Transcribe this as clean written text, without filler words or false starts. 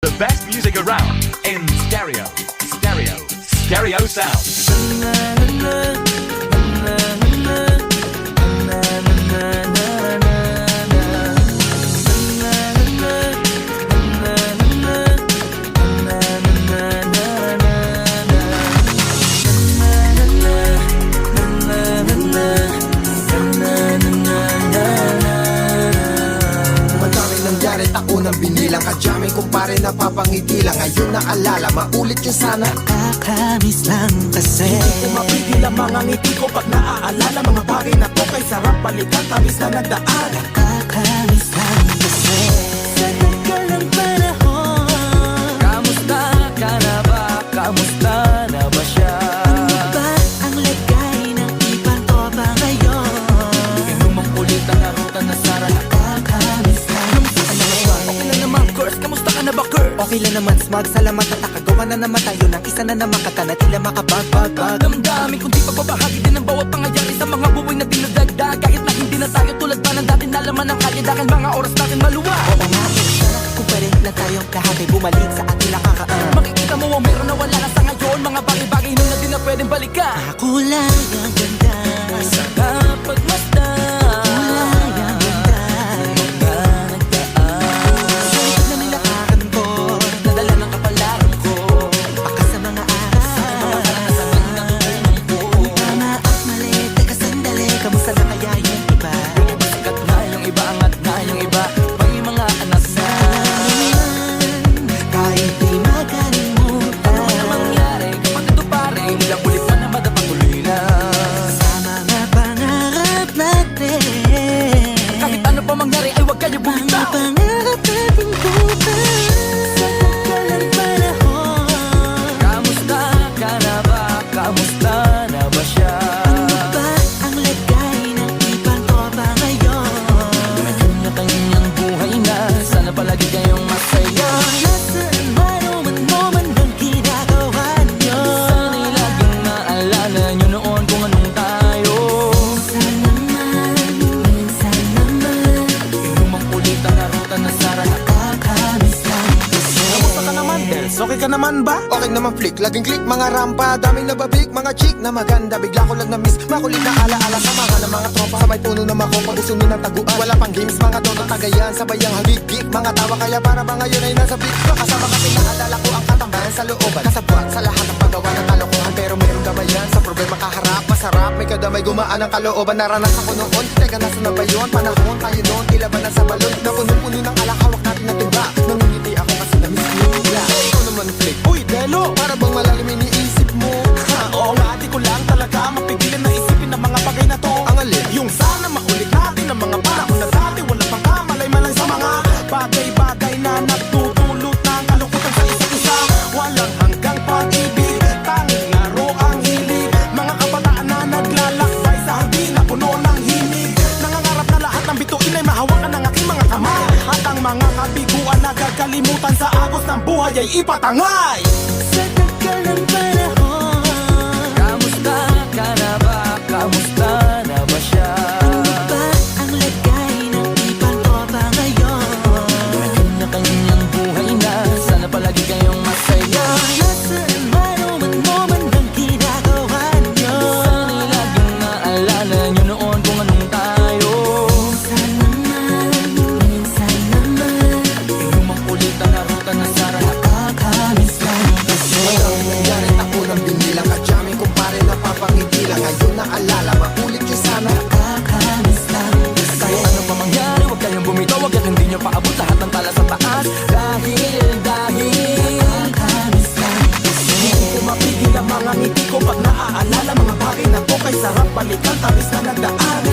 The best music around in stereo. Stereo sound. Ako nang binilang kadyaming kumpare napapangiti lang. Ngayon naalala, maulit yung sana. Nakakamiss lang kasi Hindi ko mapigil ang mga ngiti ko pag naaalala. Mga bagay na to kay sarap balikan, tamis na nagdaan. Nakakamiss lang kasi sa tagal ng panahon. Kamusta ka na ba? Kamusta na ba siya? Ano ba ang lagay ng ibang toba ngayon? Inumang ulit ang narutan na Sara. Nakakamiss lang Okay lang naman, Curse. Kamusta ka na ba, Curse? okay lang naman, smag, salamat at nakagawa na naman tayo ng isa na naman kakanatila makabag-bag-bag. Damdamin kundi pagbabahagi din ng bawat pangyayari sa mga buhay na dinadagdag. Kahit na hindi na tayo tulad pa ng dati, nalaman ng kaya dahil mga oras natin maluwa. Oo nga, sana kung pa rin na tayong kahati bumalik sa ating nakakaan. Makikita mo ang meron na wala na sa ngayon. Mga bagay-bagay na di na pwedeng balikan. Kulang ang ganda Sa kapagmasdan, kulang ang ganda sa likod na nilakaran ko, nadala ng kapalaran ko. baka sa mga araw. Tama at mali, teka sandali, kamusta na kaya yung iba? Yung iba sikat na, yung iba angat na, yung iba may mga anak na. Kahit di makalimutan, Ano na mangyari kapag ito pare, hindi lang ulit man na madapatuloy na. sa mga pangarap natin, Kahit ano pa mangyari ay huwag kayo mga bumitaw. pangarap natin bukas. Sa tagal ng panahon, Kamusta ka na ba? Kamusta na ba siya? ano ba ang lagay ng ibang toba ngayon? May kanya-kanyang buhay na, sana palagi kayong masaya. Nasaan man ang ginagawa nyo? Sana'y laging maalala nyo noon kung anong tayo. Minsan naman Inumang ulit ang narutan na Sara. nakakamiss lang kasi. Kamusta ka naman, Dels? Okay ka naman ba? Okay naman, flick. Laging click, mga rampa. Daming nababik, mga chick na maganda. Bigla ko lang na-miss. Makulit na alaala sa mga ng mga tropa. Sa may puno na makopa, usunin ng taguan. Wala pang games, mga dono tagayan. Sabayang hagigik, mga tawa kaya para ba ngayon ay nasa beat. Kasama kasi naalala ko ang katambayan sa looban. Kasabwat sa lahat ng paggawa ng kalokohan. Pero meron gabayan sa problema kaharap. Masarap, may kadamay gumaan ang kalooban. Naranasan ko noon, teka nasa na ba yun? Panahon tayo noon, ilaban na sa balon. Napuno-puno ng alak, hawak natin na timba. Nangingiti ako kasi na-miss mo. Ikaw naman, flick. Uy, Delo, para bang malalim iniisip mo? Oo nga, di ko lang talaga mapigilan na isipin ang mga bagay na to. Ang alin? Yung sana maulit natin ang mga panahon na dati. Wala pang kamalay-malay sa mga bagay-bagay na nagtutulot ng kalungkutan sa isa't isa. Walang hanggang pag-ibig, tanging laro ang hilig. Mga kabataan na naglalakbay sa hardin na puno ng himig. Nangangarap na lahat ng bituin ay mahawakan ng aking mga kamay. At ang mga kabiguan na gagalimutan sa agos ng buhay ay ipatangay. Sa tagal ng panahon, Kamusta ka na ba? Kamusta na ba siya? ano ba ang lagay ng ibang toba ngayon? May kanya-kanyang buhay na, sana palagi kayong masaya. Nasaan man ang ginagawa nyo? Sana'y laging maalala nyo noon kung anong tayo. Minsan naman Inumang ulit ang narutan na Sara. nakakamiss lang kasi. Nangyari ako nang binilang kadyaming kumpare napapangiti lang. Ngayon naalala, maulit yung sana. Nakakamiss lang kasi. Kahit ano pa mangyari, huwag kayong bumitaw. Huwag hindi nyo paabot lahat ng tala sa taas. Dahil Nakakamiss lang kasi. Hindi ko mapigil ang mga ngiti ko pag naaalala. Mga bagay na to kay sarap balikan, tamis na nagdaan.